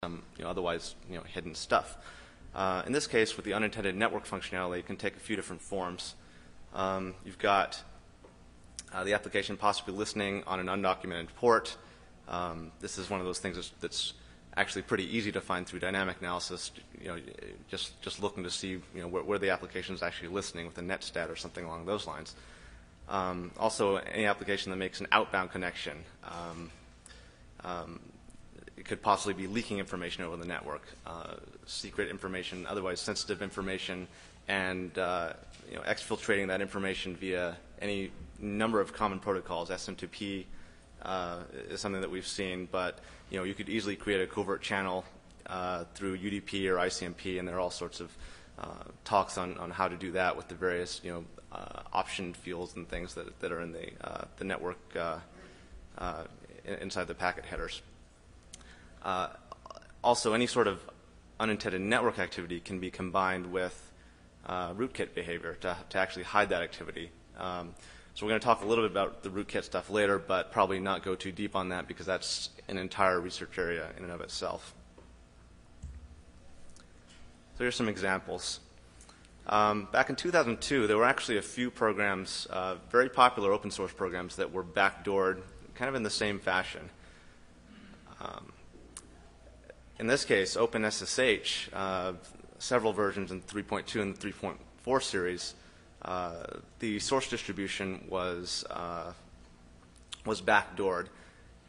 some otherwise hidden stuff. In this case, with the unintended network functionality, it can take a few different forms. You've got the application possibly listening on an undocumented port. This is one of those things that's actually pretty easy to find through dynamic analysis. Just looking to see where the application is actually listening with a netstat or something along those lines. Also, any application that makes an outbound connection. It could possibly be leaking information over the network, secret information, otherwise sensitive information, and exfiltrating that information via any number of common protocols. SM2P is something that we've seen, but you could easily create a covert channel through UDP or ICMP, and there are all sorts of talks on how to do that with the various option fields and things that are in the network inside the packet headers. Also, any sort of unintended network activity can be combined with rootkit behavior to actually hide that activity. So we're going to talk a little bit about the rootkit stuff later, but probably not go too deep on that because that's an entire research area in and of itself. So here's some examples. Back in 2002, there were actually a few programs, very popular open source programs, that were backdoored kind of in the same fashion. In this case, OpenSSH, several versions in 3.2 and 3.4 series, the source distribution was backdoored,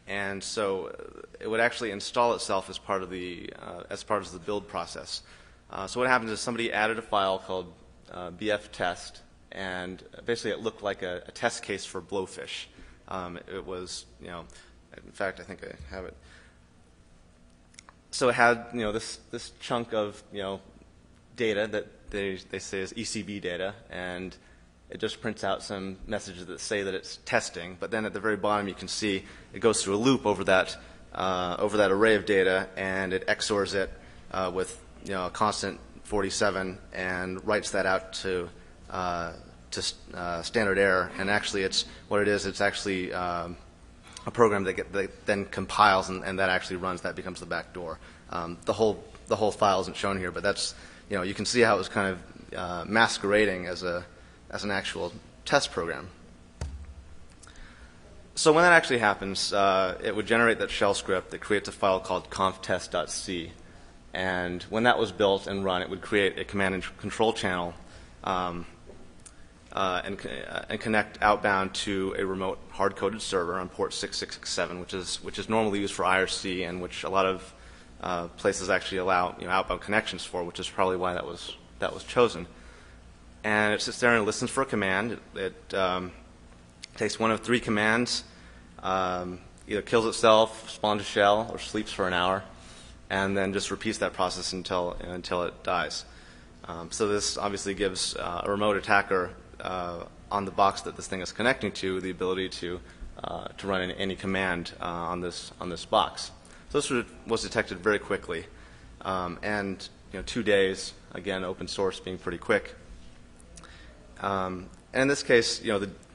and so it would actually install itself as part of the build process. So what happens is somebody added a file called BF test, and basically it looked like a test case for Blowfish. It was, in fact, I think I have it. So it had, this chunk of, data that they say is ECB data, and it just prints out some messages that say that it's testing. But then at the very bottom, you can see it goes through a loop over that array of data, and it XORs it with a constant 47 and writes that out to standard error. And actually, it's actually a program that then compiles and that actually runs. That becomes the backdoor. The whole file isn't shown here, but that's you can see how it was kind of masquerading as an actual test program. So when that actually happens, it would generate that shell script that creates a file called conftest.c. And when that was built and run, it would create a command and control channel and connect outbound to a remote hard-coded server on port 6667, which is normally used for IRC and which a lot of places actually allow outbound connections for, which is probably why that was chosen. And it sits there and it listens for a command. It takes one of three commands, either kills itself, spawns a shell, or sleeps for an hour, and then just repeats that process until it dies. So this obviously gives a remote attacker on the box that this thing is connecting to the ability to run any command on this box. So this was detected very quickly, and 2 days. Again, open source being pretty quick. And in this case,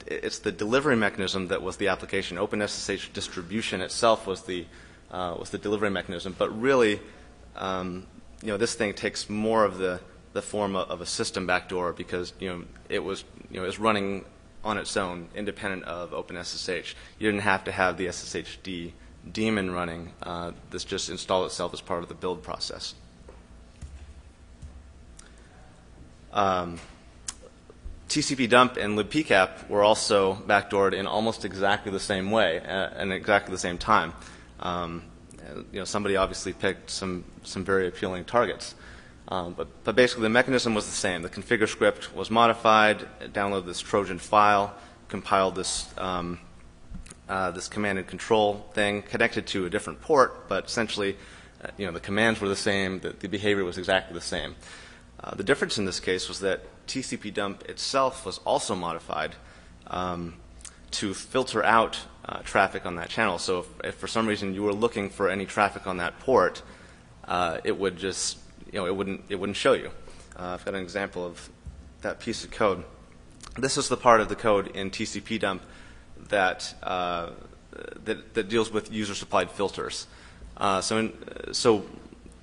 it's the delivery mechanism that was the application. OpenSSH distribution itself was the delivery mechanism, but really, this thing takes more of the form of a system backdoor because it was running on its own, independent of OpenSSH. You didn't have to have the SSHD daemon running. This just installed itself as part of the build process. TCP dump and libpcap were also backdoored in almost exactly the same way and exactly the same time. Somebody obviously picked some very appealing targets. But basically the mechanism was the same. The configure script was modified, it downloaded this Trojan file, compiled this command and control thing, connected to a different port, but essentially the commands were the same, the behavior was exactly the same. The difference in this case was that TCP dump itself was also modified to filter out traffic on that channel. So if for some reason you were looking for any traffic on that port, it would just it wouldn't show you. I've got an example of that piece of code. This is the part of the code in TCP dump that deals with user-supplied filters. So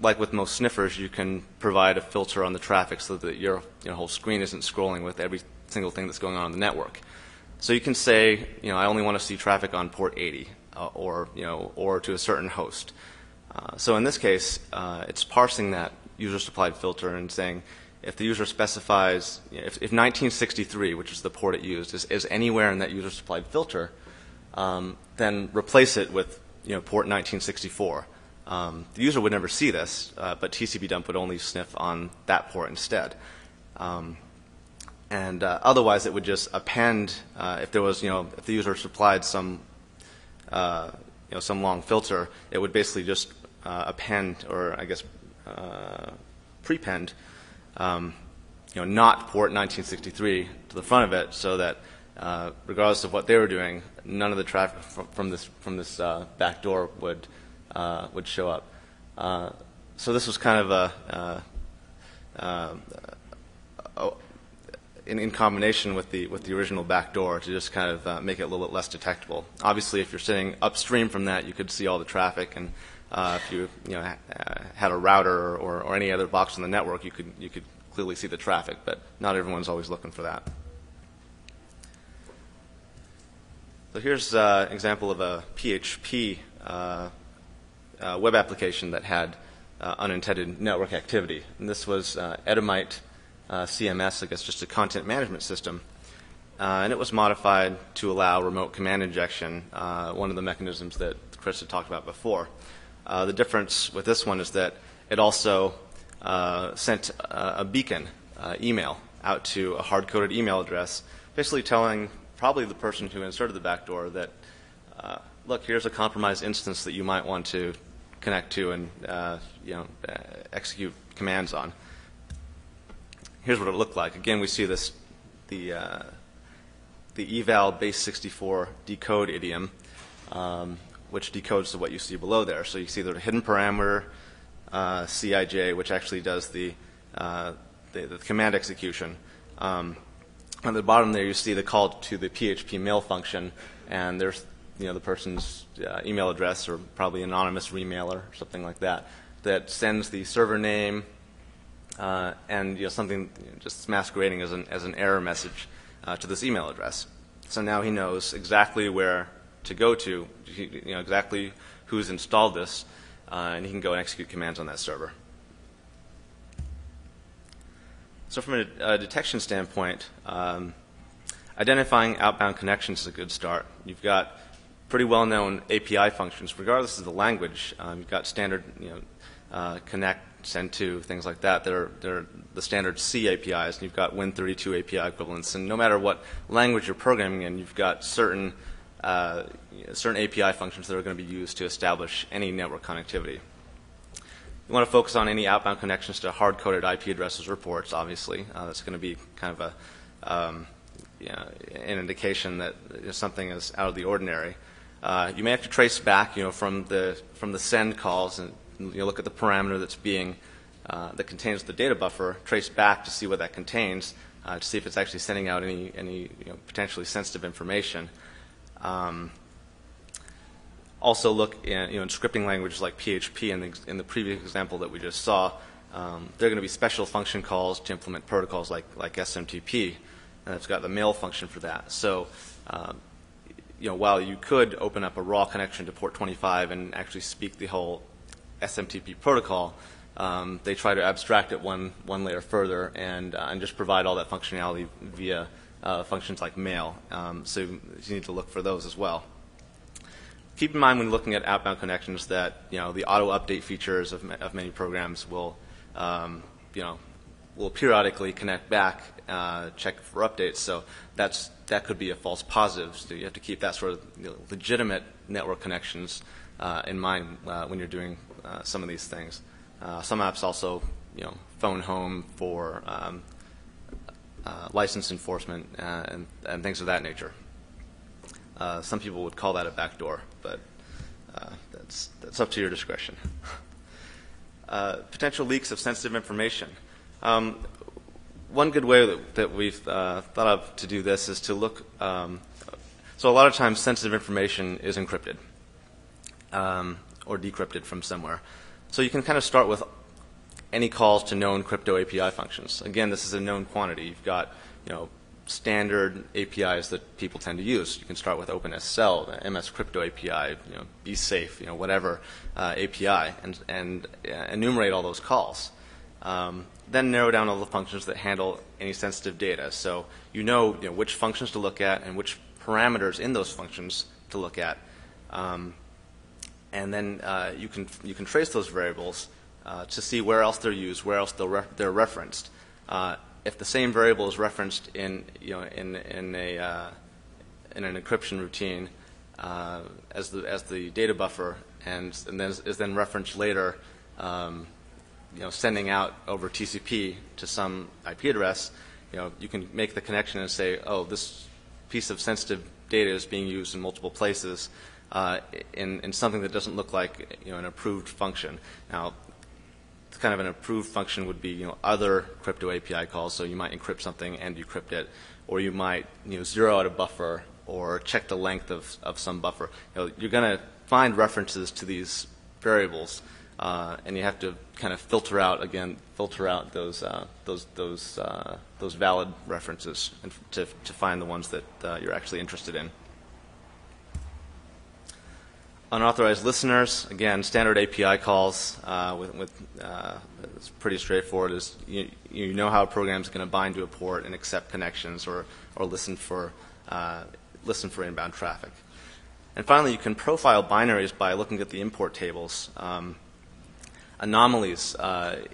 like with most sniffers, you can provide a filter on the traffic so that your whole screen isn't scrolling with every single thing that's going on the network. So you can say, I only want to see traffic on port 80, or to a certain host. So in this case, it's parsing that user-supplied filter and saying, if the user specifies, if 1963, which is the port it used, is anywhere in that user-supplied filter, then replace it with port 1964. The user would never see this, but TCP dump would only sniff on that port instead. And otherwise, it would just append if there was, if the user supplied some long filter, it would basically just append, or I guess prepend, not port 1963 to the front of it, so that regardless of what they were doing, none of the traffic from this backdoor would show up. So this was kind of in combination with the original backdoor to just kind of make it a little bit less detectable. Obviously, if you're sitting upstream from that, you could see all the traffic, and if you had a router or any other box on the network, you could clearly see the traffic. But not everyone's always looking for that. So here's an example of a PHP web application that had unintended network activity. And this was Edomite CMS, I guess just a content management system. And it was modified to allow remote command injection, one of the mechanisms that Chris had talked about before. The difference with this one is that it also sent a beacon email out to a hard-coded email address, basically telling probably the person who inserted the backdoor that, look, here's a compromised instance that you might want to connect to and execute commands on. Here's what it looked like. Again, we see this the eval base 64 decode idiom, which decodes to what you see below there. So you see the hidden parameter CIJ, which actually does the command execution. On the bottom there, you see the call to the PHP mail function, and there's the person's email address, or probably anonymous remailer or something like that, that sends the server name and something just masquerading as an error message to this email address. So now he knows exactly where to go to, exactly who's installed this, and he can go and execute commands on that server. So from a detection standpoint, identifying outbound connections is a good start. You've got pretty well-known API functions, regardless of the language. You've got standard, connect, send to, things like that. They're the standard C APIs, and you've got Win32 API equivalents. And no matter what language you're programming in, you've got certain API functions that are going to be used to establish any network connectivity. You want to focus on any outbound connections to hard-coded IP addresses or ports, obviously. That's going to be kind of an indication that something is out of the ordinary. You may have to trace back, from the send calls, and look at the parameter that's being that contains the data buffer. Trace back to see what that contains, to see if it's actually sending out any potentially sensitive information. Also look in scripting languages like PHP. In the previous example that we just saw, there are going to be special function calls to implement protocols like SMTP, and it's got the mail function for that. So while you could open up a raw connection to port 25 and actually speak the whole SMTP protocol, they try to abstract it one layer further and just provide all that functionality via functions like mail. So you need to look for those as well. Keep in mind when looking at outbound connections that the auto update features of many programs will periodically connect back, check for updates. So that could be a false positive. So you have to keep that sort of legitimate network connections in mind when you're doing some of these things. Some apps also phone home for license enforcement and things of that nature. Some people would call that a backdoor, but that's up to your discretion. Potential leaks of sensitive information. One good way that we've thought of to do this is to look. So a lot of times sensitive information is encrypted or decrypted from somewhere. So you can kind of start with any calls to known crypto API functions. Again, this is a known quantity. You've got, standard APIs that people tend to use. You can start with OpenSSL, MS Crypto API, Be Safe, whatever API, and enumerate all those calls. Then narrow down all the functions that handle any sensitive data. So you know which functions to look at and which parameters in those functions to look at. And then you can trace those variables to see where else they're used, where else they're referenced. If the same variable is referenced in an encryption routine as the data buffer, and then is then referenced later, sending out over TCP to some IP address, you can make the connection and say, oh, this piece of sensitive data is being used in multiple places in something that doesn't look like an approved function. Now, kind of an approved function would be other crypto API calls. So you might encrypt something and decrypt it, or you might zero out a buffer or check the length of some buffer. You're going to find references to these variables, and you have to kind of filter out those valid references and to find the ones that you're actually interested in. Unauthorized listeners, again, standard API calls. It's pretty straightforward. Is you know how a program is going to bind to a port and accept connections or listen for inbound traffic. And finally, you can profile binaries by looking at the import tables. Anomalies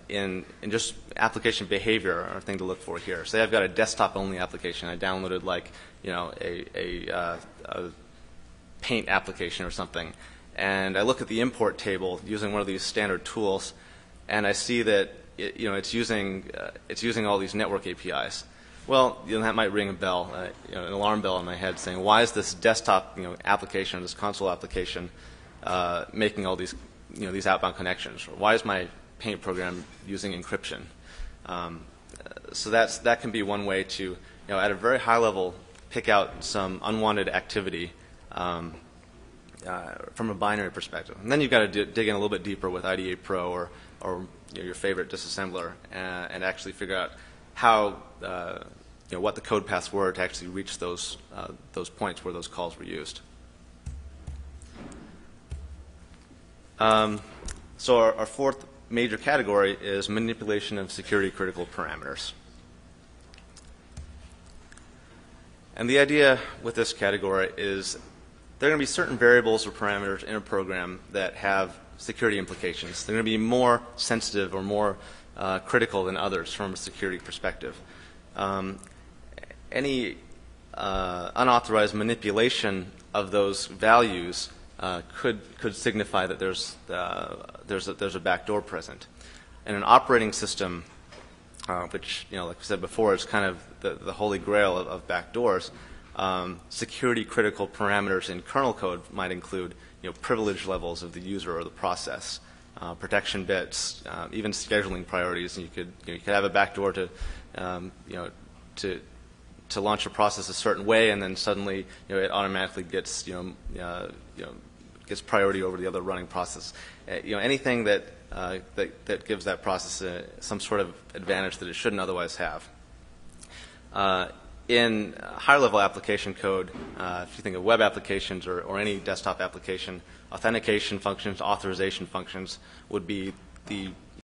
in just application behavior are a thing to look for here. Say I've got a desktop-only application. I downloaded a Paint application or something, and I look at the import table using one of these standard tools, and I see that it's using all these network APIs. Well, that might ring a bell, an alarm bell in my head, saying, why is this desktop application, this console application, making all these these outbound connections? Or why is my Paint program using encryption? So that can be one way to at a very high level pick out some unwanted activity from a binary perspective. And then you've got to dig in a little bit deeper with IDA Pro or your favorite disassembler and actually figure out how what the code paths were to actually reach those points where those calls were used. So our fourth major category is manipulation of security critical parameters. And the idea with this category is there are going to be certain variables or parameters in a program that have security implications. They're going to be more sensitive or more critical than others from a security perspective. Any unauthorized manipulation of those values could signify that there's a backdoor present. In an operating system, which like I said before, is kind of the holy grail of backdoors. Security critical parameters in kernel code might include privilege levels of the user or the process, protection bits, even scheduling priorities. And you could have a backdoor to launch a process a certain way, and then suddenly it automatically gets gets priority over the other running process. Anything that gives that process some sort of advantage that it shouldn't otherwise have. In higher-level application code, if you think of web applications or any desktop application, authentication functions, authorization functions would be the